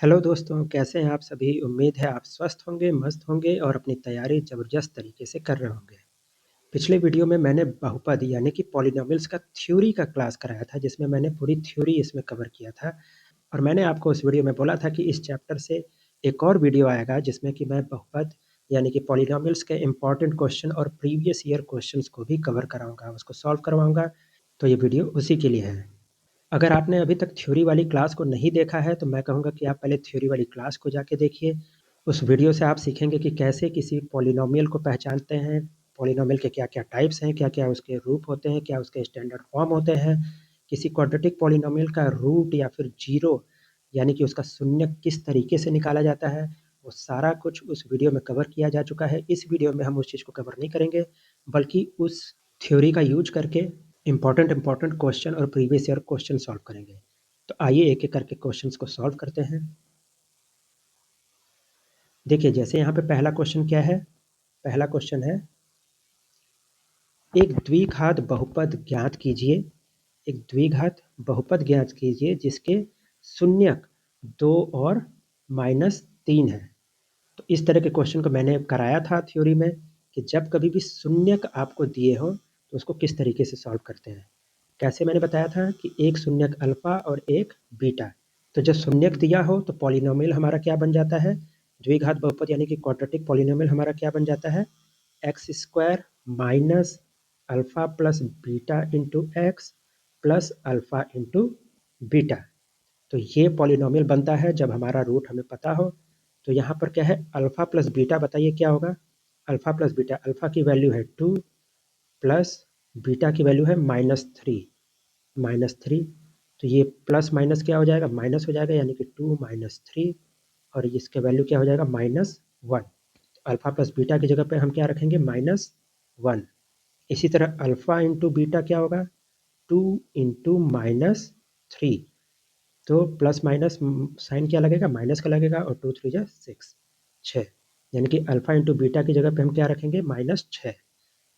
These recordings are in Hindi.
हेलो दोस्तों, कैसे हैं आप सभी? उम्मीद है आप स्वस्थ होंगे, मस्त होंगे और अपनी तैयारी ज़बरदस्त तरीके से कर रहे होंगे। पिछले वीडियो में मैंने बहुपद यानी कि पॉलिनॉमियल्स का थ्योरी का क्लास कराया था, जिसमें मैंने पूरी थ्योरी इसमें कवर किया था और मैंने आपको उस वीडियो में बोला था कि इस चैप्टर से एक और वीडियो आएगा जिसमें कि मैं बहुपद यानी कि पॉलिनॉमियल्स के इम्पोर्टेंट क्वेश्चन और प्रीवियस ईयर क्वेश्चंस को भी कवर कराऊँगा, उसको सॉल्व करवाऊँगा। तो ये वीडियो उसी के लिए है। अगर आपने अभी तक थ्योरी वाली क्लास को नहीं देखा है तो मैं कहूँगा कि आप पहले थ्योरी वाली क्लास को जाके देखिए। उस वीडियो से आप सीखेंगे कि कैसे किसी पॉलिनॉमियल को पहचानते हैं, पॉलिनॉमियल के क्या-क्या टाइप्स हैं, क्या-क्या उसके रूप होते हैं, क्या उसके स्टैंडर्ड फॉर्म होते हैं, किसी क्वाड्रेटिक पॉलिनॉमियल का रूट या फिर ज़ीरो यानी कि उसका शून्य किस तरीके से निकाला जाता है, वो सारा कुछ उस वीडियो में कवर किया जा चुका है। इस वीडियो में हम उस चीज़ को कवर नहीं करेंगे, बल्कि उस थ्योरी का यूज़ करके इम्पोर्टेंट क्वेश्चन और प्रीवियस ईयर क्वेश्चन सॉल्व करेंगे। तो आइए एक-एक करके क्वेश्चंस को सॉल्व करते हैं। देखिए जैसे यहाँ पे पहला क्वेश्चन क्या है? पहला क्वेश्चन है, एक द्विघात बहुपद ज्ञात कीजिए। एक द्विघात बहुपद ज्ञात कीजिए जिसके शून्यक 2 और -3 है। तो इस तरह के क्वेश्चन को मैंने कराया था थ्योरी में कि जब कभी भी शून्यक आपको दिए हो तो उसको किस तरीके से सॉल्व करते हैं। कैसे मैंने बताया था कि एक शून्यक अल्फा और एक बीटा। तो जब शून्यक दिया हो तो पॉलिनोमियल हमारा क्या बन जाता है? द्विघात बहुपद यानी कि क्वाड्रेटिक पॉलिनोमियल हमारा क्या बन जाता है? X square minus alpha plus beta into x plus alpha into beta. तो ये पॉलिनोमियल बनता है जब हमारा रूट हमें पता हो। तो यहाँ पर क्या है? अल्फा प्लस बीटा, बताइए क्या होगा? अल्फा प्लस बीटा, अल्फा की वैल्यू है 2 प्लस बीटा की वैल्यू है -3। तो ये प्लस माइनस क्या हो जाएगा? माइनस हो जाएगा, यानी कि 2 - 3 और इसके वैल्यू क्या हो जाएगा? -1। अल्फा प्लस बीटा की जगह पे हम क्या रखेंगे? -1। इसी तरह अल्फा इंटू बीटा क्या होगा? 2 इंटू -3। तो प्लस माइनस साइन क्या लगेगा? माइनस का लगेगा और 2 3 जा 6, 6। यानी कि अल्फा इंटू बीटा की जगह पे हम क्या रखेंगे? -6।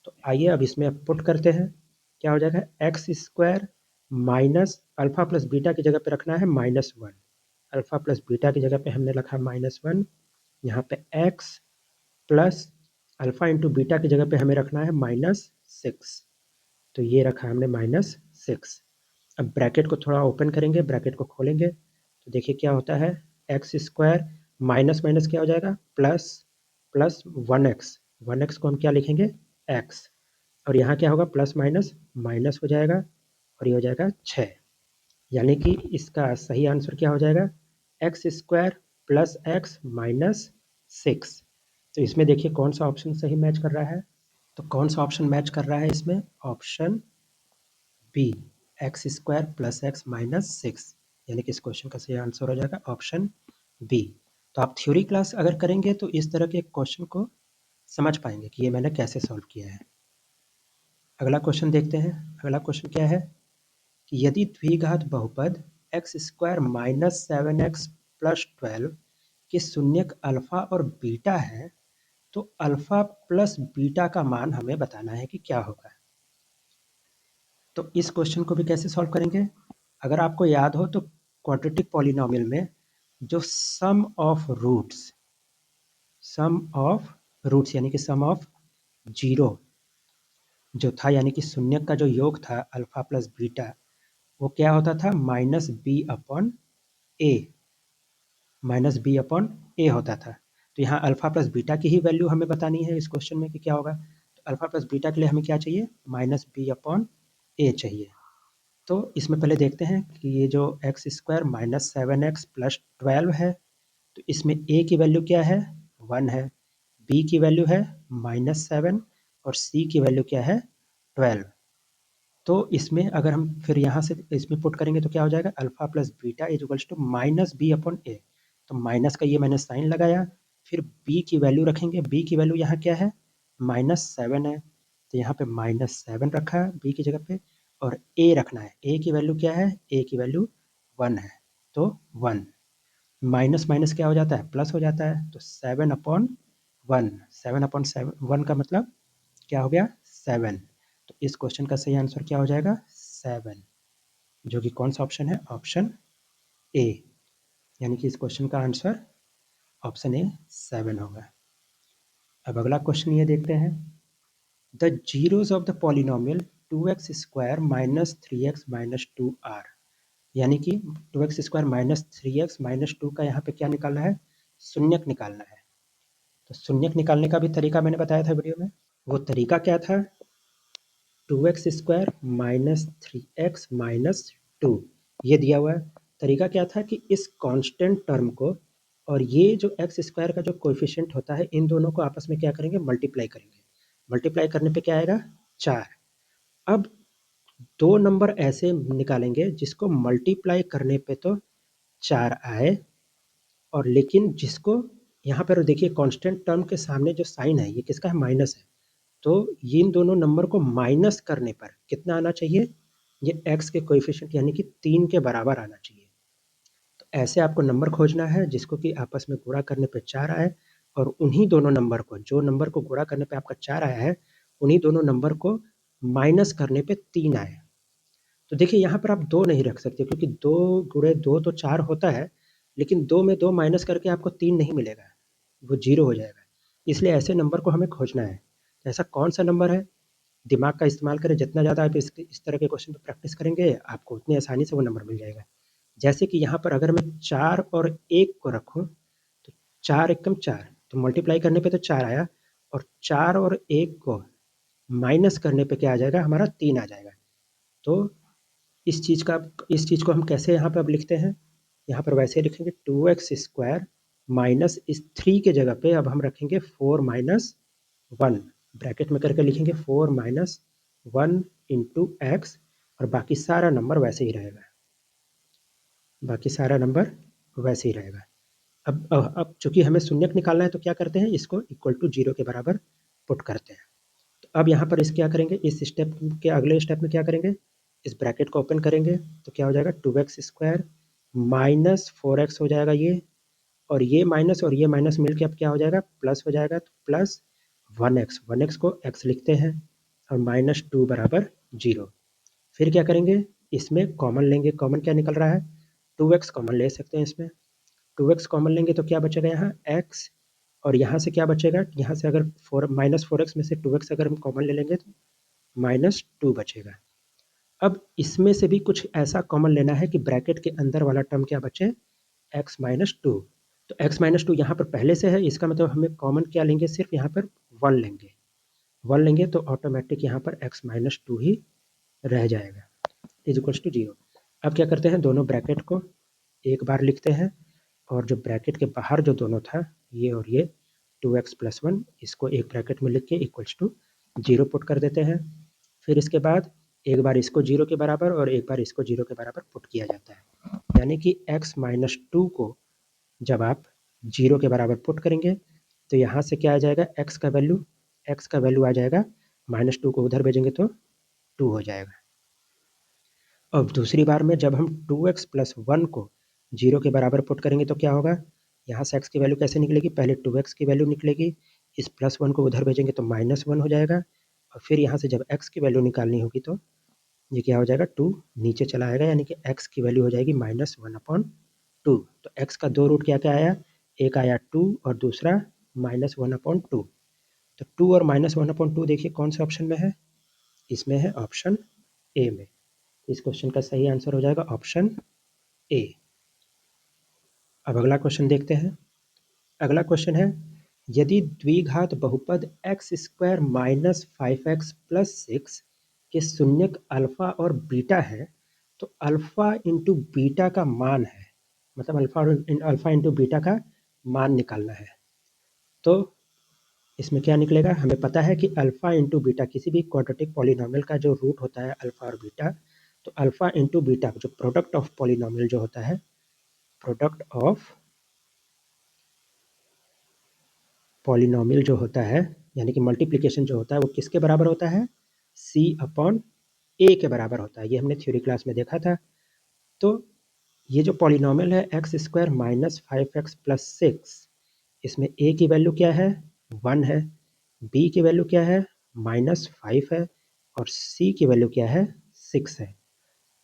तो आइए अब इसमें अब पुट करते हैं। क्या हो जाएगा? X square minus alpha plus beta की जगह पे रखना है -1। अल्फा प्लस बीटा की जगह पे हमने रखा -1। यहाँ पे x plus alpha into beta की जगह पे हमें रखना है -6। तो ये रखा हमने -6। अब ब्रैकेट को थोड़ा ओपन करेंगे, ब्रैकेट को खोलेंगे तो देखिए क्या होता है? एक्स स्क्वायर माइनस माइनस क्या हो जाएगा? Plus plus 1x। 1x को हम क्या लिखेंगे? x। और यहाँ क्या होगा? प्लस माइनस माइनस हो जाएगा और ये हो जाएगा 6। यानी कि इसका सही आंसर क्या हो जाएगा? X square plus X minus 6। तो इसमें देखिए कौन सा ऑप्शन सही मैच कर रहा है? तो कौन सा ऑप्शन मैच कर रहा है इसमें? Option B, X square plus X minus 6। यानी कि इस क्वेश्चन का सही आंसर हो जाएगा ऑप्शन बी। तो आप थ्योरी क्लास अगर करेंगे तो इस तरह के क्वेश्चन को समझ पाएंगे कि ये मैंने कैसे सॉल्व किया है। अगला क्वेश्चन देखते हैं। अगला क्वेश्चन क्या है कि यदि द्विघात बहुपद x square minus 7x plus 12 के शून्यक अल्फा और बीटा है तो अल्फा प्लस बीटा का मान हमें बताना है कि क्या होगा। तो इस क्वेश्चन को भी कैसे सॉल्व करेंगे? अगर आपको याद हो तो क्वाड्रेटिक पॉलिनोमियल में जो सम ऑफ रूट्स यानी कि सम ऑफ जीरो जो था, यानी कि शून्य का जो योग था अल्फा प्लस बीटा, वो क्या होता था? माइनस बी अपॉन ए होता था। तो यहाँ अल्फा प्लस बीटा की ही वैल्यू हमें बतानी है इस क्वेश्चन में कि क्या होगा। तो अल्फा प्लस बीटा के लिए हमें क्या चाहिए? माइनस बी अपॉन ए चाहिए। तो इसमें पहले देखते हैं कि ये जो x square minus 7x plus 12 है तो इसमें ए की वैल्यू क्या है? 1 है, बी की वैल्यू है -7 और सी की वैल्यू क्या है? 12। तो इसमें अगर हम फिर यहाँ से इसमें पुट करेंगे तो क्या हो जाएगा? Alpha plus beta is equals to minus b upon a. तो माइनस का ये मैंने साइन लगाया, फिर बी की वैल्यू रखेंगे। बी की वैल्यू यहाँ क्या है? -7 है, तो यहाँ पे -7 रखा है बी की जगह पे और ए रखना है। ए की वैल्यू क्या है? ए की वैल्यू 1 है, तो 1 माइनस माइनस क्या हो जाता है? प्लस हो जाता है। तो 7/1, 7/1 का मतलब क्या हो गया? 7। तो इस क्वेश्चन का सही आंसर क्या हो जाएगा? 7, जो कि कौन सा ऑप्शन है? ऑप्शन ए, यानी कि इस क्वेश्चन का आंसर ऑप्शन ए 7 होगा। अब अगला क्वेश्चन ये देखते हैं, the zeros of the polynomial 2x square minus 3x minus 2 are, यानी कि 2x square minus 3x minus 2 का यहाँ पे क्या निकालना है, शून्यक निकालना है। तो शून्यक निकालने का भी तरीका मैंने बताया था वीडियो में। वो तरीका क्या था, 2x square minus 3x minus 2, ये दिया हुआ है। तरीका क्या था कि इस कांस्टेंट टर्म को और ये जो एक्स स्क्वायर का जो कोएफिशिएंट होता है, इन दोनों को आपस में क्या करेंगे, मल्टीप्लाई करेंगे। मल्टीप्लाई करने पे क्या आएगा, 4। अब दो नंबर ऐसे निकालेंगे जिसको मल्टीप्लाई करने पे तो 4 आए, और लेकिन जिसको यहाँ पर देखिए कांस्टेंट टर्म के सामने जो साइन है ये किसका है, माइनस है। तो इन दोनों नंबर को माइनस करने पर कितना आना चाहिए, ये x के कोएफिशिएंट यानी कि 3 के बराबर आना चाहिए। तो ऐसे आपको नंबर खोजना है जिसको कि आपस में गुणा करने पे 4 आए, और उन्हीं दोनों नंबर को, जो नंबर को गुणा करने पे आपका 4 आया है, उन्हीं दोनों नंबर को माइनस करने पे 3 आए। तो देखिए यहाँ पर आप 2 नहीं रख सकते, क्योंकि 2 गुणे 2 तो 4 होता है, लेकिन 2 में 2 माइनस करके आपको 3 नहीं मिलेगा, वो 0 हो जाएगा। इसलिए ऐसे नंबर को हमें खोजना है। तो ऐसा कौन सा नंबर है, दिमाग का इस्तेमाल करें, जितना ज़्यादा आप इस तरह के क्वेश्चन पे प्रैक्टिस करेंगे, आपको उतनी आसानी से वो नंबर मिल जाएगा। जैसे कि यहाँ पर अगर मैं 4 और 1 को रखूँ, तो 4 एकम 4, तो मल्टीप्लाई करने पे तो 4 आया, और 4 और 1 को माइनस करने पे क्या आ जाएगा, हमारा 3 आ जाएगा। तो इस चीज़ को हम कैसे यहाँ पे अब लिखते हैं, यहाँ पर वैसे लिखेंगे 2x स्क्वायर माइनस इस 3 के जगह पे अब हम रखेंगे 4 माइनस 1, ब्रैकेट में करके लिखेंगे 4 माइनस 1 इंटू एक्स, और बाकी सारा नंबर वैसे ही रहेगा, बाकी सारा नंबर वैसे ही रहेगा। अब चूंकि हमें शून्यक निकालना है, तो क्या करते हैं, इसको इक्वल टू 0 के बराबर पुट करते हैं। तो अब यहाँ पर इस क्या करेंगे, इस स्टेप के अगले स्टेप में क्या करेंगे, इस ब्रैकेट को ओपन करेंगे, तो क्या हो जाएगा, 2x स्क्वायर माइनस 4x हो जाएगा ये, और ये माइनस मिल के अब क्या हो जाएगा, प्लस हो जाएगा। तो प्लस 1x को x लिखते हैं, और माइनस 2 बराबर 0। फिर क्या करेंगे, इसमें कॉमन लेंगे, कॉमन क्या निकल रहा है, 2x कॉमन ले सकते हैं इसमें। 2x कॉमन लेंगे तो क्या बचेगा यहाँ x, और यहाँ से क्या बचेगा, यहाँ से अगर माइनस 4x में से 2x अगर हम कॉमन ले लेंगे तो माइनस 2 बचेगा। अब इसमें से भी कुछ ऐसा कॉमन लेना है कि ब्रैकेट के अंदर वाला टर्म क्या बचे, x माइनस 2। तो x माइनस 2 यहाँ पर पहले से है, इसका मतलब हमें कॉमन क्या लेंगे, सिर्फ यहाँ पर 1 लेंगे, 1 लेंगे तो ऑटोमेटिक यहाँ पर x माइनस 2 ही रह जाएगा, इज इक्वल्स टू 0। अब क्या करते हैं, दोनों ब्रैकेट को एक बार लिखते हैं, और जो ब्रैकेट के बाहर जो दोनों था, ये और ये 2x प्लस 1, इसको एक ब्रैकेट में लिख के इक्वल्स टू 0 पुट कर देते हैं। फिर इसके बाद एक बार इसको 0 के बराबर और एक बार इसको 0 के बराबर पुट किया जाता है, यानी कि x माइनस 2 को जब आप 0 के बराबर पुट करेंगे, तो यहाँ से क्या आ जाएगा, x का वैल्यू आ जाएगा, माइनस 2 को उधर भेजेंगे तो 2 हो जाएगा। अब दूसरी बार में जब हम 2x प्लस 1 को 0 के बराबर पुट करेंगे तो क्या होगा, यहाँ से x की वैल्यू कैसे निकलेगी, पहले 2x की वैल्यू निकलेगी, इस प्लस 1 को उधर भेजेंगे तो माइनस 1 हो जाएगा, और फिर यहाँ से जब x की वैल्यू निकालनी होगी तो ये क्या हो जाएगा, 2 नीचे चला आएगा, यानी कि x की वैल्यू हो जाएगी माइनस 1/2। तो x का दो रूट क्या क्या आया, एक आया 2 और दूसरा माइनस 1/2। तो 2 और माइनस 1/2 देखिए कौन से ऑप्शन में है, इसमें है ऑप्शन ए में। इस क्वेश्चन का सही आंसर हो जाएगा ऑप्शन ए। अब अगला क्वेश्चन देखते हैं। अगला क्वेश्चन है, यदि द्विघात बहुपद x square minus 5x plus 6 के शून्यक अल्फा और बीटा है, तो अल्फा इंटू बीटा का मान है, मतलब अल्फा इंटू बीटा का मान निकालना है। तो इसमें क्या निकलेगा, हमें पता है कि अल्फा इंटू बीटा किसी भी क्वाड्रेटिक पॉलिनोमियल का जो रूट होता है अल्फा और बीटा, तो अल्फा इंटू बीटा जो प्रोडक्ट ऑफ पॉलिनोमियल जो होता है, प्रोडक्ट ऑफ पॉलिनोमियल जो होता है, यानी कि मल्टीप्लिकेशन जो होता है, वो किसके बराबर होता है, c अपॉन a के बराबर होता है। ये हमने थ्योरी क्लास में देखा था। तो ये जो पॉलिनोमियल है x square minus 5x plus 6, इसमें a की वैल्यू क्या है, 1 है, b की वैल्यू क्या है, -5 है, और c की वैल्यू क्या है, 6 है।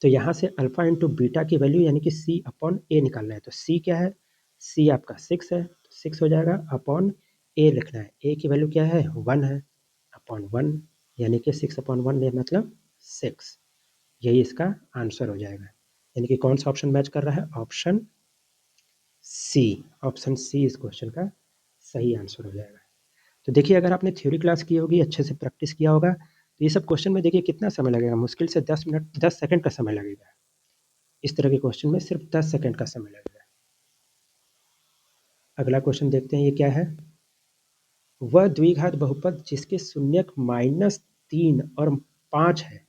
तो यहाँ से अल्फा इंटू बीटा की वैल्यू यानी कि सी अपॉन ए निकालना है। तो सी क्या है, सी आपका 6 है, तो 6 हो जाएगा, अपॉन ए लिखना है, ए की वैल्यू क्या है 1 है, अपॉन 1 यानी कि 6 अपॉन 1 मतलब 6, यही इसका आंसर हो जाएगा। यानी कि कौन सा ऑप्शन मैच कर रहा है, ऑप्शन सी, ऑप्शन सी इस क्वेश्चन का सही आंसर हो जाएगा। तो देखिए अगर आपने थ्योरी क्लास की होगी, अच्छे से प्रैक्टिस किया होगा, तो ये सब क्वेश्चन में देखिए कितना समय लगेगा, मुश्किल से 10 मिनट 10 सेकंड का समय लगेगा। इस तरह के क्वेश्चन में सिर्फ 10 सेकंड का समय लगेगा। अगला क्वेश्चन देखते हैं ये क्या है। वह द्विघात बहुपद जिसके शून्यक -3 और 5 है,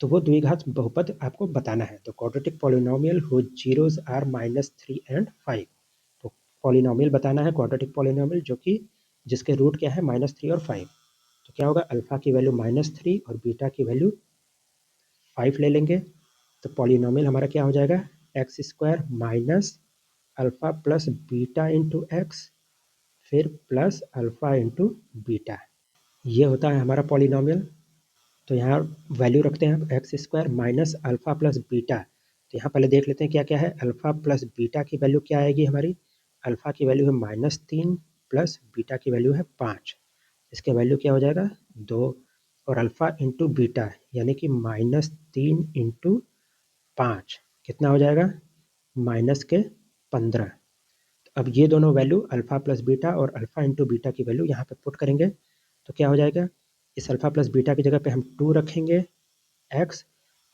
तो वो द्विघात बहुपद आपको बताना है। तो quadratic polynomial whose zeros are -3 and 5। तो पॉलिनोमियल बताना है, क्वाड्रेटिक पॉलिनोमियल जो कि जिसके रूट क्या है -3 और 5। तो क्या होगा, अल्फा की वैल्यू -3 और बीटा की वैल्यू 5 ले लेंगे। तो पॉलिनोमियल हमारा क्या हो जाएगा, x square minus alpha plus beta into x, फिर प्लस अल्फा इंटू बीटा, ये होता है हमारा पॉलिनोमियल। तो यहाँ वैल्यू रखते हैं x square minus alpha plus beta. तो यहाँ पहले देख लेते हैं क्या क्या है, अल्फा प्लस बीटा की वैल्यू क्या आएगी हमारी, अल्फा की वैल्यू है -3 प्लस बीटा की वैल्यू है 5, इसके वैल्यू क्या हो जाएगा 2, और अल्फा इंटू बीटा यानी कि -3 इंटू 5 कितना हो जाएगा -15। अब ये दोनों वैल्यू अल्फा प्लस बीटा और अल्फा इंटू बीटा की वैल्यू यहाँ पे पुट करेंगे, तो क्या हो जाएगा, इस अल्फा प्लस बीटा की जगह पे हम 2 रखेंगे एक्स,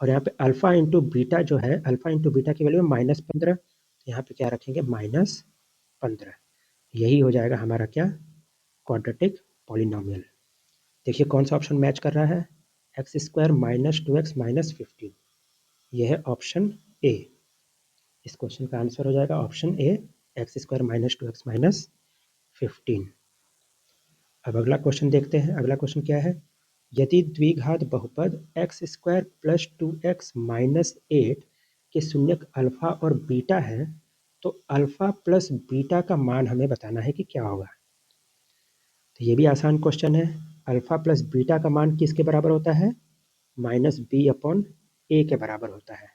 और यहाँ पे अल्फा इंटू बीटा जो है, अल्फा इंटू बीटा की वैल्यू है -15, तो यहाँ पे क्या रखेंगे -15, यही हो जाएगा हमारा क्या, क्वाड्रेटिक पॉलिनोमियल। देखिए कौन सा ऑप्शन मैच कर रहा है, एक्स स्क्वायर -2x -15, यह है ऑप्शन ए। इस क्वेश्चन का आंसर हो जाएगा option A, x square -2x -15। अब अगला क्वेश्चन देखते हैं। अगला क्वेश्चन क्या है, यदि द्विघात बहुपद x square plus 2x minus 8 के शून्यक अल्फा और बीटा है, तो अल्फा प्लस बीटा का मान हमें बताना है कि क्या होगा। तो ये भी आसान क्वेश्चन है। अल्फा प्लस बीटा का मान किसके बराबर होता है, -b अपॉन ए के बराबर होता है।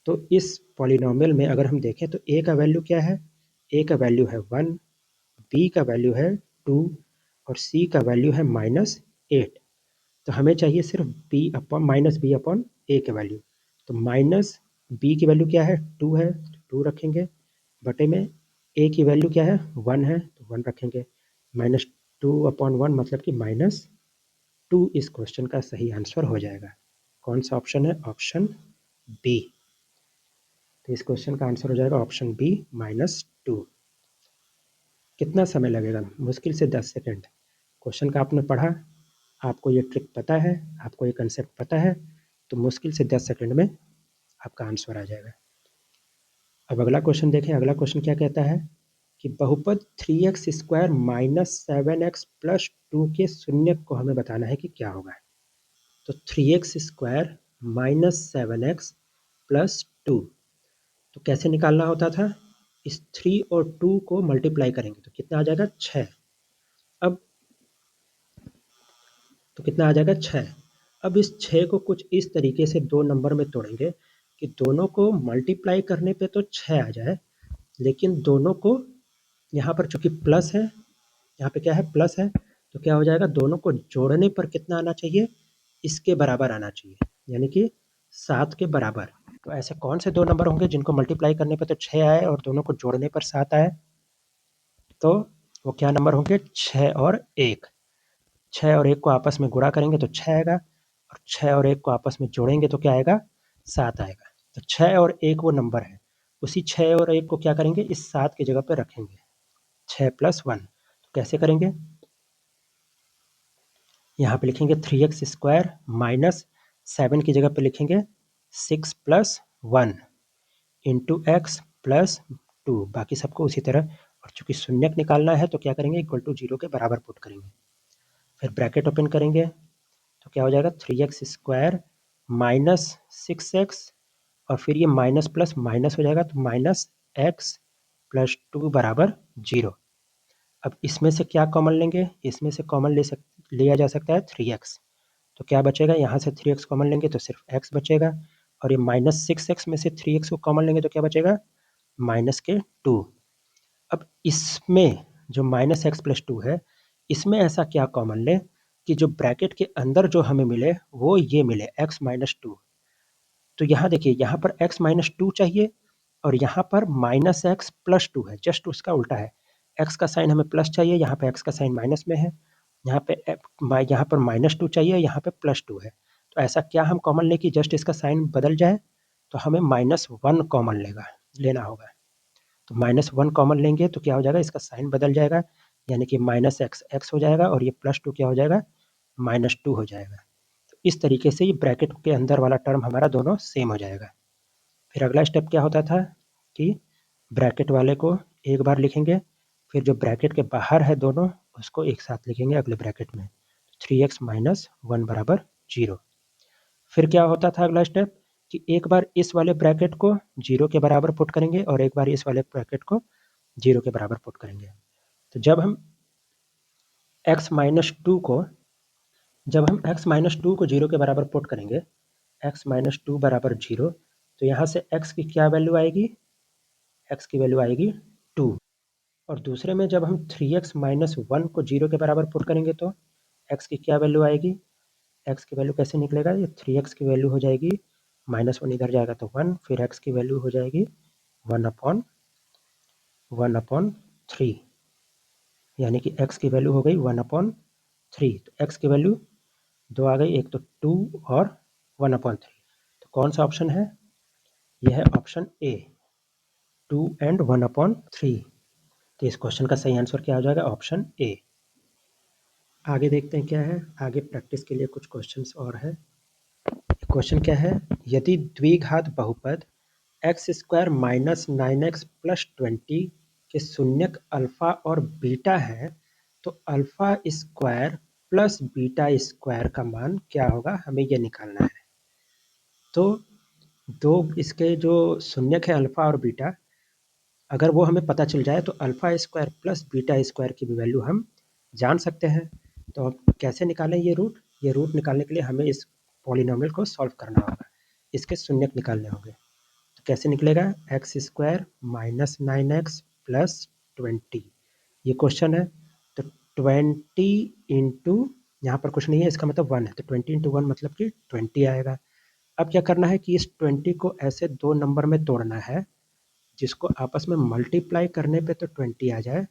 तो इस पॉलिनोमियल में अगर हम देखें तो ए का वैल्यू क्या है, ए का वैल्यू है 1, बी का वैल्यू है 2 और सी का वैल्यू है -8। तो हमें चाहिए सिर्फ बी अपॉन ए के वैल्यू। तो माइनस बी की वैल्यू क्या है 2 है, तो 2 रखेंगे, बटे में ए की वैल्यू क्या है 1 है, तो 1 रखेंगे, -2 अपॉन 1 मतलब कि -2 इस क्वेश्चन का सही आंसर हो जाएगा। कौन सा ऑप्शन है, ऑप्शन बी। तो इस क्वेश्चन का आंसर हो जाएगा ऑप्शन बी -2। कितना समय लगेगा, मुश्किल से 10 सेकंड। क्वेश्चन का आपने पढ़ा, आपको ये ट्रिक पता है, आपको ये कंसेप्ट पता है, तो मुश्किल से 10 सेकंड में आपका आंसर आ जाएगा। अब अगला क्वेश्चन देखें। अगला क्वेश्चन क्या कहता है कि बहुपद 3x square minus 7x plus 2 के शून्यक को हमें बताना है कि क्या होगा। तो 3x square minus 7x plus 2, तो कैसे निकालना होता था, इस 3 और 2 को मल्टीप्लाई करेंगे तो कितना आ जाएगा 6। अब तो कितना आ जाएगा 6। अब इस 6 को कुछ इस तरीके से दो नंबर में तोड़ेंगे कि दोनों को मल्टीप्लाई करने पे तो 6 आ जाए, लेकिन दोनों को यहाँ पर चूंकि प्लस है, यहाँ पे क्या है प्लस है, तो क्या हो जाएगा, दोनों को जोड़ने पर कितना आना चाहिए, इसके बराबर आना चाहिए, यानी कि 7 के बराबर। तो ऐसे कौन से दो नंबर होंगे जिनको मल्टीप्लाई करने पे तो 6 आए और दोनों को जोड़ने पर 7 आए, तो वो क्या नंबर होंगे, 6 और 1। 6 और 1 को आपस में गुणा करेंगे तो 6 आएगा, और 6 और 1 को आपस में जोड़ेंगे तो क्या आएगा, 7 आएगा। तो 6 और 1 वो नंबर है, उसी 6 और 1 को क्या करेंगे, इस 7 की जगह पे रखेंगे, 6 + 1। तो कैसे करेंगे, यहाँ पे लिखेंगे 3x स्क्वायर माइनस 7 की जगह पे लिखेंगे 6 + 1 इंटू एक्स प्लस 2, बाकी सबको उसी तरह। और चूंकि शून्यक निकालना है तो क्या करेंगे, इक्वल टू 0 के बराबर पुट करेंगे, फिर ब्रैकेट ओपन करेंगे, तो क्या हो जाएगा 3x स्क्वायर माइनस 6x, और फिर ये माइनस प्लस माइनस हो जाएगा, तो -x प्लस 2 बराबर 0। अब इसमें से क्या कॉमन लेंगे, इसमें से कॉमन लिया जा सकता है 3x, तो क्या बचेगा, यहाँ से 3x कॉमन लेंगे तो सिर्फ x बचेगा, और ये -6x में से 3x को कॉमन लेंगे तो क्या बचेगा, -2। अब इसमें जो -x + 2 है, इसमें ऐसा क्या कॉमन लें कि जो ब्रैकेट के अंदर जो हमें मिले वो ये मिले x - 2। तो यहाँ देखिए, यहाँ पर x - 2 चाहिए और यहाँ पर -x + 2 है, जस्ट उसका उल्टा है। x का साइन हमें प्लस चाहिए, यहाँ पे x का साइन माइनस में है। यहाँ पर -2 चाहिए, यहाँ पे +2 है। तो ऐसा क्या हम कॉमन लें कि जस्ट इसका साइन बदल जाए, तो हमें -1 कॉमन लेना होगा। तो -1 कॉमन लेंगे तो क्या हो जाएगा, इसका साइन बदल जाएगा, यानी कि -x x हो जाएगा और ये +2 क्या हो जाएगा, -2 हो जाएगा। तो इस तरीके से ये ब्रैकेट के अंदर वाला टर्म हमारा दोनों सेम हो जाएगा। फिर अगला स्टेप क्या होता था कि ब्रैकेट वाले को एक बार लिखेंगे, फिर जो ब्रैकेट के बाहर है दोनों उसको एक साथ लिखेंगे अगले ब्रैकेट में। 3x - 1 = 0। फिर क्या होता था अगला स्टेप कि एक बार इस वाले ब्रैकेट को 0 के बराबर पुट करेंगे और एक बार इस वाले ब्रैकेट को 0 के बराबर पुट करेंगे। तो जब हम x - 2 को 0 के बराबर पुट करेंगे, x - 2 = 0, तो यहाँ से x की क्या वैल्यू आएगी, x की वैल्यू आएगी 2। और दूसरे में जब हम 3x - 1 को 0 के बराबर पुट करेंगे तो x की क्या वैल्यू आएगी, x की वैल्यू कैसे निकलेगा, ये 3x की वैल्यू हो जाएगी -1 इधर जाएगा तो 1, फिर x की वैल्यू हो जाएगी 1/3, यानी कि x की वैल्यू हो गई 1/3। तो x की वैल्यू 2 आ गई, एक तो 2 और 1/3। तो कौन सा ऑप्शन है, यह है ऑप्शन ए, 2 and 1/3। तो इस क्वेश्चन का सही आंसर क्या हो जाएगा, ऑप्शन ए। आगे देखते हैं क्या है, आगे प्रैक्टिस के लिए कुछ क्वेश्चंस और है। क्वेश्चन क्या है, यदि द्विघात बहुपद x² - 9x + 20 के शून्यक अल्फा और बीटा है, तो alpha square plus beta square का मान क्या होगा, हमें ये निकालना है। तो दो इसके जो शून्यक है अल्फा और बीटा, अगर वो हमें पता चल जाए तो alpha square plus beta square की भी वैल्यू हम जान सकते हैं। तो अब कैसे निकालें ये रूट, ये रूट निकालने के लिए हमें इस पॉलिनोमियल को सॉल्व करना होगा, इसके शून्यक निकालने होंगे। तो कैसे निकलेगा, x² - 9x + 20, ये क्वेश्चन है। तो 20 इंटू, यहाँ पर कुछ नहीं है, इसका मतलब 1 है, तो 20 इंटू 1 मतलब कि 20 आएगा। अब क्या करना है कि इस 20 को ऐसे दो नंबर में तोड़ना है जिसको आपस में मल्टीप्लाई करने पे तो 20 आ जाए,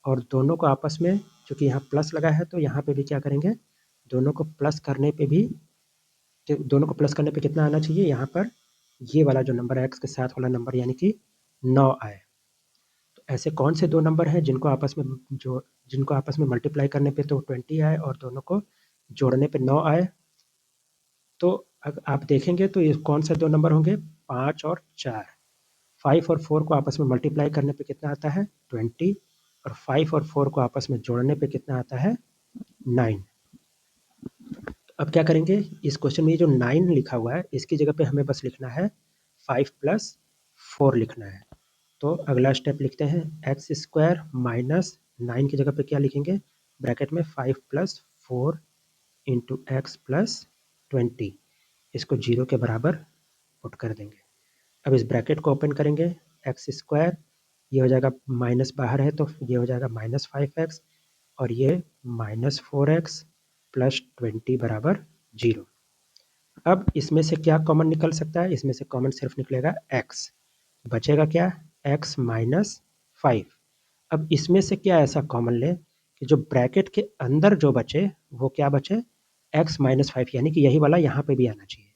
और दोनों को आपस में, चूँकि यहाँ प्लस लगा है तो यहाँ पे भी क्या करेंगे, दोनों को प्लस करने पे भी, दोनों को प्लस करने पे कितना आना चाहिए, यहाँ पर ये वाला जो नंबर है x के साथ वाला नंबर, यानी कि 9 आए। तो ऐसे कौन से दो नंबर हैं जिनको आपस में मल्टीप्लाई करने पे तो 20 आए और दोनों को जोड़ने पे 9 आए। तो अगर आप देखेंगे तो ये कौन से दो नंबर होंगे, 5 और 4। 5 और 4 को आपस में मल्टीप्लाई करने पे कितना आता है, 20, और 5 और 4 को आपस में जोड़ने पे कितना आता है, 9। तो अब क्या करेंगे, इस क्वेश्चन में जो 9 लिखा हुआ है इसकी जगह पे हमें बस लिखना है 5 + 4 लिखना है। तो अगला स्टेप लिखते हैं, x² - 9 की जगह पे क्या लिखेंगे, ब्रैकेट में 5 + 4 इंटू x + 20, इसको 0 के बराबर पुट कर देंगे। अब इस ब्रैकेट को ओपन करेंगे, x², ये हो जाएगा माइनस बाहर है तो ये हो जाएगा -5x, और ये -4x + 20 = 0। अब इसमें से क्या कॉमन निकल सकता है, इसमें से कॉमन सिर्फ निकलेगा x, बचेगा क्या, x - 5। अब इसमें से क्या ऐसा कॉमन लें कि जो ब्रैकेट के अंदर जो बचे वो क्या बचे, x - 5, यानी कि यही वाला यहाँ पे भी आना चाहिए।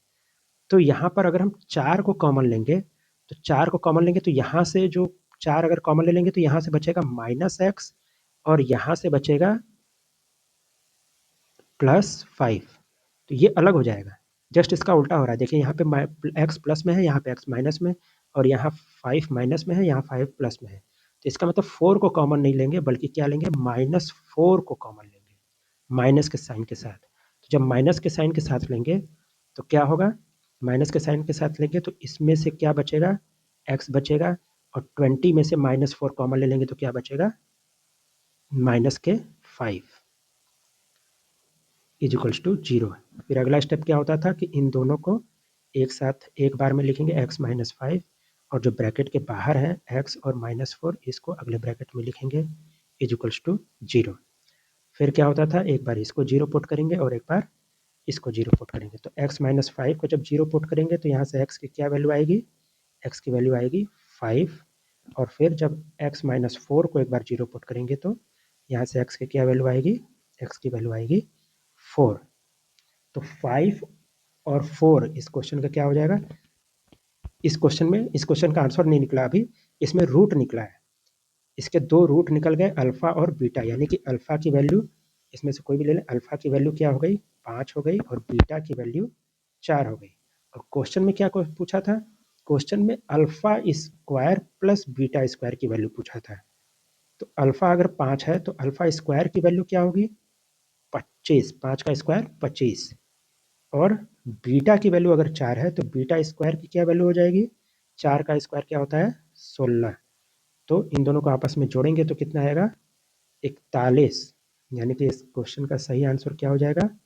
तो यहाँ पर अगर हम 4 को कॉमन लेंगे, तो 4 को कॉमन लेंगे तो यहाँ से जो 4 अगर कॉमन ले लेंगे तो यहाँ से बचेगा -x, और यहाँ से बचेगा +5, तो ये अलग हो जाएगा। जस्ट इसका उल्टा हो रहा है, देखिए यहाँ पे x प्लस में है, यहाँ पे x माइनस में, और यहाँ 5 माइनस में है, यहाँ 5 प्लस में है। तो इसका मतलब 4 को कॉमन नहीं लेंगे, बल्कि क्या लेंगे, -4 को कॉमन लेंगे, माइनस के साइन के साथ। तो जब माइनस के साइन के साथ लेंगे तो क्या होगा, माइनस के साइन के साथ लेंगे तो इसमें से क्या बचेगा, x बचेगा, और 20 में से -4 कॉमन ले लेंगे तो क्या बचेगा, -5 = 0। फिर अगला स्टेप क्या होता था कि इन दोनों को एक साथ एक बार में लिखेंगे x माइनस 5 और जो ब्रैकेट के बाहर है x और -4 इसको अगले ब्रैकेट में लिखेंगे इज इक्वल्स टू 0। फिर क्या होता था, एक बार इसको 0 पुट करेंगे और एक बार इसको 0 पुट करेंगे। तो x माइनस 5 को जब 0 पुट करेंगे तो यहाँ से x की क्या वैल्यू आएगी, x की वैल्यू आएगी 5। और फिर जब x माइनस 4 को एक बार 0 पुट करेंगे तो यहाँ से x की क्या वैल्यू आएगी, x की वैल्यू आएगी 4। तो 5 और 4 इस क्वेश्चन का क्या हो जाएगा, इस क्वेश्चन का आंसर नहीं निकला अभी, इसमें रूट निकला है। इसके दो रूट निकल गए, अल्फा और बीटा, यानी कि अल्फा की वैल्यू इसमें से कोई भी ले लें, अल्फा की वैल्यू क्या हो गई 5 हो गई और बीटा की वैल्यू 4 हो गई। और क्वेश्चन में क्या पूछा था, क्वेश्चन में alpha square plus beta square की वैल्यू पूछा था। तो अल्फा अगर 5 है तो अल्फा स्क्वायर की वैल्यू क्या होगी 25, 5 का स्क्वायर 25। और बीटा की वैल्यू अगर 4 है तो बीटा स्क्वायर की क्या वैल्यू हो जाएगी, 4 का स्क्वायर क्या होता है 16। तो इन दोनों को आपस में जोड़ेंगे तो कितना आएगा 41, यानी कि इस क्वेश्चन का सही आंसर क्या हो जाएगा,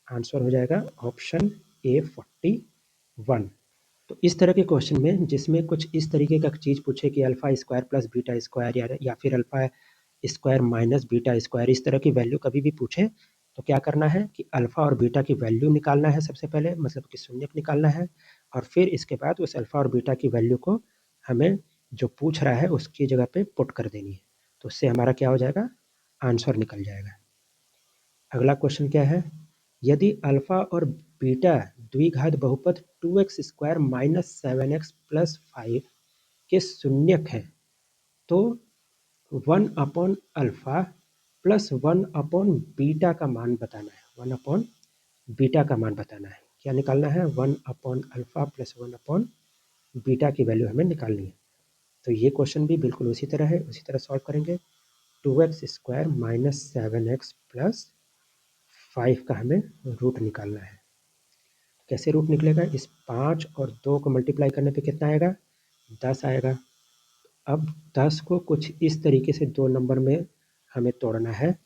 आंसर हो जाएगा ऑप्शन ए 41। तो इस तरह के क्वेश्चन में जिसमें कुछ इस तरीके का चीज़ पूछे कि alpha square plus beta square या फिर alpha square minus beta square, इस तरह की वैल्यू कभी भी पूछे तो क्या करना है कि अल्फा और बीटा की वैल्यू निकालना है सबसे पहले, मतलब कि शून्य निकालना है। और फिर इसके बाद उस अल्फा और बीटा की वैल्यू को हमें जो पूछ रहा है उसकी जगह पे पुट कर देनी है, तो उससे हमारा क्या हो जाएगा, आंसर निकल जाएगा। अगला क्वेश्चन क्या है, यदि अल्फा और बीटा द्विघात बहुपद 2x square minus 7x plus 5 के शून्यक है तो 1 upon alpha plus 1 upon beta का मान बताना है। 1 अपॉन बीटा का मान बताना है, क्या निकालना है 1 upon alpha plus 1 upon beta की वैल्यू हमें निकालनी है। तो ये क्वेश्चन भी बिल्कुल उसी तरह है, उसी तरह सॉल्व करेंगे। 2x square minus 7x plus 5 का हमें रूट निकालना है। कैसे रूट निकलेगा, इस 5 और 2 को मल्टीप्लाई करने पे कितना आएगा 10 आएगा। अब 10 को कुछ इस तरीके से दो नंबर में हमें तोड़ना है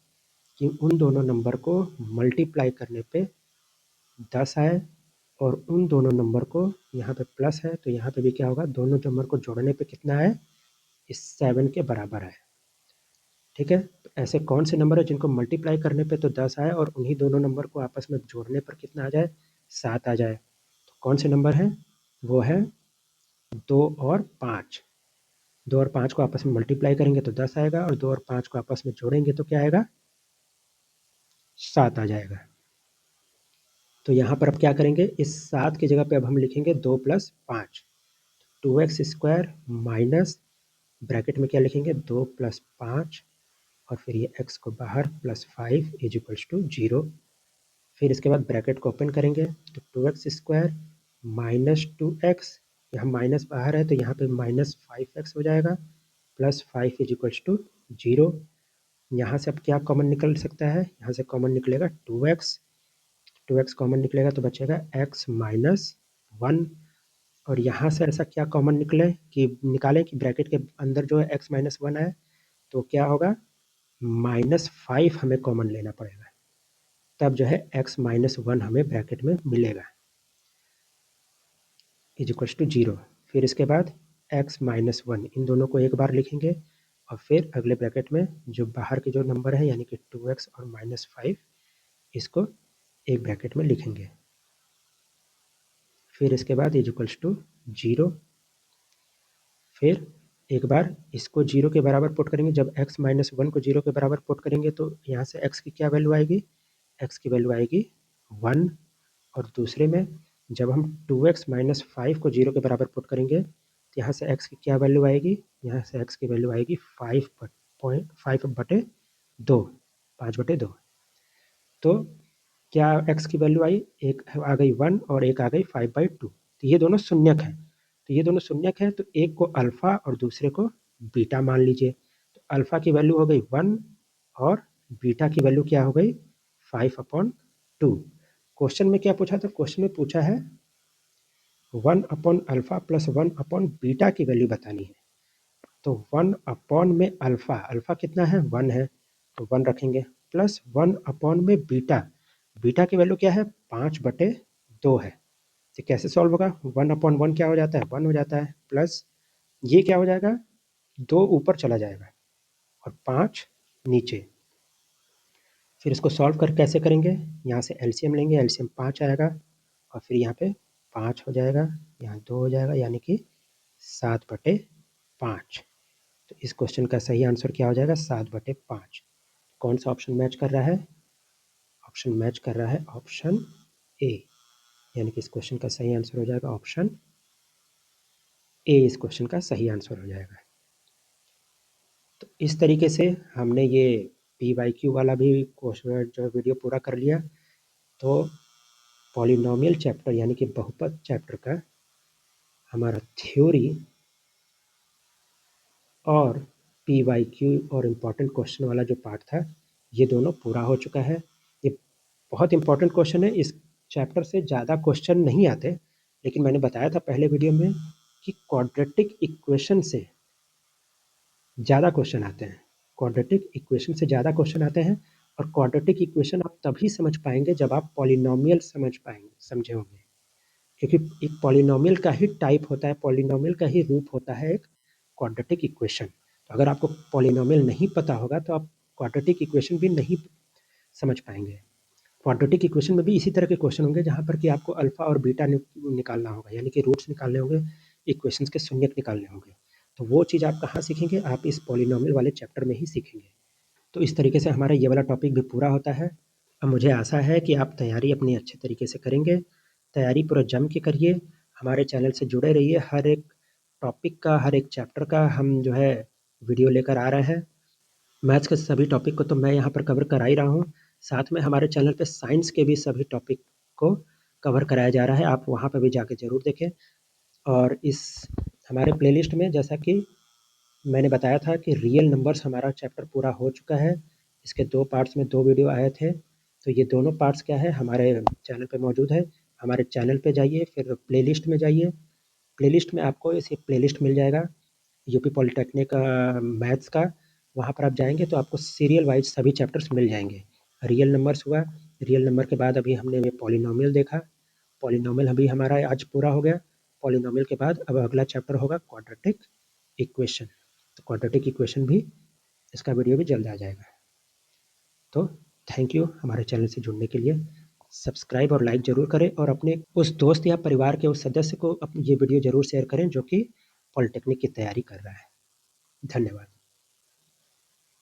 कि उन दोनों नंबर को मल्टीप्लाई करने पे 10 आए और उन दोनों नंबर को यहाँ पे प्लस है तो यहाँ पे भी क्या होगा, दोनों नंबर को जोड़ने पे कितना है, इस 7 के बराबर है। ठीक है, तो ऐसे कौन से नंबर है जिनको मल्टीप्लाई करने पे तो 10 आए और उन्हीं दोनों नंबर को आपस में जोड़ने पर कितना आ जाए, 7 आ जाए। तो कौन से नंबर हैं, वो है 2 और 5। 2 और 5 को आपस में मल्टीप्लाई करेंगे तो 10 आएगा और 2 और 5 को आपस में जोड़ेंगे तो क्या आएगा 7 आ जाएगा। तो यहाँ पर अब क्या करेंगे, इस 7 की जगह पे अब हम लिखेंगे 2 plus 5, 2x square minus bracket में क्या लिखेंगे 2 प्लस 5 और फिर ये x को बाहर प्लस 5 इज इक्वल्स टू 0। फिर इसके बाद ब्रैकेट को ओपन करेंगे तो 2x स्क्वायर माइनस 2x, यहाँ माइनस बाहर है तो यहाँ पे माइनस 5x हो जाएगा प्लस 5 इज इक्वल्स टू 0। यहाँ से अब क्या कॉमन निकल सकता है, यहाँ से कॉमन निकलेगा 2x, 2x कॉमन निकलेगा तो बचेगा x माइनस 1। और यहाँ से ऐसा क्या कॉमन निकालें कि ब्रैकेट के अंदर जो है x माइनस 1 है तो क्या होगा -5 हमें कॉमन लेना पड़ेगा, तब जो है x माइनस 1 हमें ब्रैकेट में मिलेगा इज इक्वल्स टू 0। फिर इसके बाद x माइनस 1 इन दोनों को एक बार लिखेंगे और फिर अगले ब्रैकेट में जो बाहर के जो नंबर है यानी कि 2x और -5 इसको एक ब्रैकेट में लिखेंगे। फिर इसके बाद इज इक्वल्स टू 0। फिर एक बार इसको 0 के बराबर पुट करेंगे, जब x माइनस 1 को 0 के बराबर पुट करेंगे तो यहाँ से x की क्या वैल्यू आएगी, x की वैल्यू आएगी 1। और दूसरे में जब हम 2x माइनस 5 को 0 के बराबर पुट करेंगे तो यहाँ से x की क्या वैल्यू आएगी, यहाँ से x की वैल्यू आएगी 5/2, 5/2। तो क्या x की वैल्यू आई, एक आ गई 1 और एक आ गई 5/2। तो ये दोनों शून्यक हैं, तो ये दोनों शून्यक हैं तो एक को अल्फा और दूसरे को बीटा मान लीजिए। तो अल्फा की वैल्यू हो गई 1 और बीटा की वैल्यू क्या हो गई 5/2। क्वेश्चन में क्या पूछा था, क्वेश्चन में पूछा है 1 upon alpha plus 1 upon beta की वैल्यू बतानी है। तो 1 अपॉन में अल्फा, अल्फा कितना है 1 है तो 1 रखेंगे, प्लस 1 अपॉन में बीटा, बीटा की वैल्यू क्या है 5/2 है। तो कैसे सॉल्व होगा 1/1 क्या हो जाता है 1 हो जाता है, प्लस ये क्या हो जाएगा 2 ऊपर चला जाएगा और 5 नीचे। फिर इसको सॉल्व कर कैसे करेंगे, यहाँ से एलसीएम लेंगे, एलसीएम 5 आएगा और फिर यहाँ पे 5 हो जाएगा, यहाँ 2 हो जाएगा, यानी कि 7/5। तो इस क्वेश्चन का सही आंसर क्या हो जाएगा 7/5। कौन सा ऑप्शन मैच कर रहा है, ऑप्शन मैच कर रहा है ऑप्शन ए, यानी कि इस क्वेश्चन का सही आंसर हो जाएगा ऑप्शन ए, इस क्वेश्चन का सही आंसर हो जाएगा। तो इस तरीके से हमने ये PYQ वाला भी क्वेश्चन जो वीडियो पूरा कर लिया। तो पॉलिनोमियल चैप्टर यानी कि बहुपद चैप्टर का हमारा थ्योरी और PYQ और इम्पॉर्टेंट क्वेश्चन वाला जो पार्ट था ये दोनों पूरा हो चुका है। ये बहुत इम्पॉर्टेंट क्वेश्चन है, इस चैप्टर से ज़्यादा क्वेश्चन नहीं आते, लेकिन मैंने बताया था पहले वीडियो में कि क्वाड्रेटिक इक्वेशन से ज़्यादा क्वेश्चन आते हैं, क्वाड्रेटिक इक्वेशन से ज़्यादा क्वेश्चन आते हैं। और क्वाड्रेटिक इक्वेशन आप तभी समझ पाएंगे जब आप पॉलिनोमियल समझे होंगे, क्योंकि एक पॉलिनोमियल का ही टाइप होता है, पॉलिनोमियल का ही रूप होता है एक क्वाड्रेटिक इक्वेशन। तो अगर आपको पॉलिनोमियल नहीं पता होगा तो आप क्वाड्रेटिक इक्वेशन भी नहीं समझ पाएंगे। क्वाड्रेटिक इक्वेशन में भी इसी तरह के क्वेश्चन होंगे जहाँ पर कि आपको अल्फा और बीटा निकालना होगा, यानी कि रूट्स निकालने होंगे, इक्वेशंस के शून्यक निकालने होंगे। तो वो चीज़ आप कहाँ सीखेंगे, आप इस पॉलिनोमियल वाले चैप्टर में ही सीखेंगे। तो इस तरीके से हमारा ये वाला टॉपिक भी पूरा होता है। अब मुझे आशा है कि आप तैयारी अपनी अच्छे तरीके से करेंगे, तैयारी पूरा जम के करिए, हमारे चैनल से जुड़े रहिए। हर एक टॉपिक का, हर एक चैप्टर का हम जो है वीडियो लेकर आ रहे हैं। मैथ्स के सभी टॉपिक को तो मैं यहाँ पर कवर करा ही रहा हूँ, साथ में हमारे चैनल पे साइंस के भी सभी टॉपिक को कवर कराया जा रहा है, आप वहाँ पर भी जाके ज़रूर देखें। और इस हमारे प्लेलिस्ट में जैसा कि मैंने बताया था कि रियल नंबर्स हमारा चैप्टर पूरा हो चुका है। इसके 2 पार्ट्स में 2 वीडियो आए थे, तो ये दोनों पार्ट्स क्या है हमारे चैनल पे मौजूद है। हमारे चैनल पे जाइए, फिर प्लेलिस्ट में जाइए, प्लेलिस्ट में आपको इसे प्लेलिस्ट मिल जाएगा यूपी पॉलिटेक्निक मैथ्स का। वहाँ पर आप जाएंगे तो आपको सीरियल वाइज सभी चैप्टर्स मिल जाएंगे। रियल नंबर्स हुआ, रियल नंबर के बाद अभी हमने पॉलिनोमियल देखा, पॉलिनोमियल अभी हमारा आज पूरा हो गया। पॉलिनोमियल के बाद अब अगला चैप्टर होगा क्वाड्रेटिक इक्वेशन। तो क्वाड्रेटिक इक्वेशन भी इसका वीडियो भी जल्द आ जाएगा। तो थैंक यू हमारे चैनल से जुड़ने के लिए। सब्सक्राइब और लाइक ज़रूर करें और अपने उस दोस्त या परिवार के उस सदस्य को ये वीडियो ज़रूर शेयर करें जो कि पॉलिटेक्निक की तैयारी कर रहा है। धन्यवाद।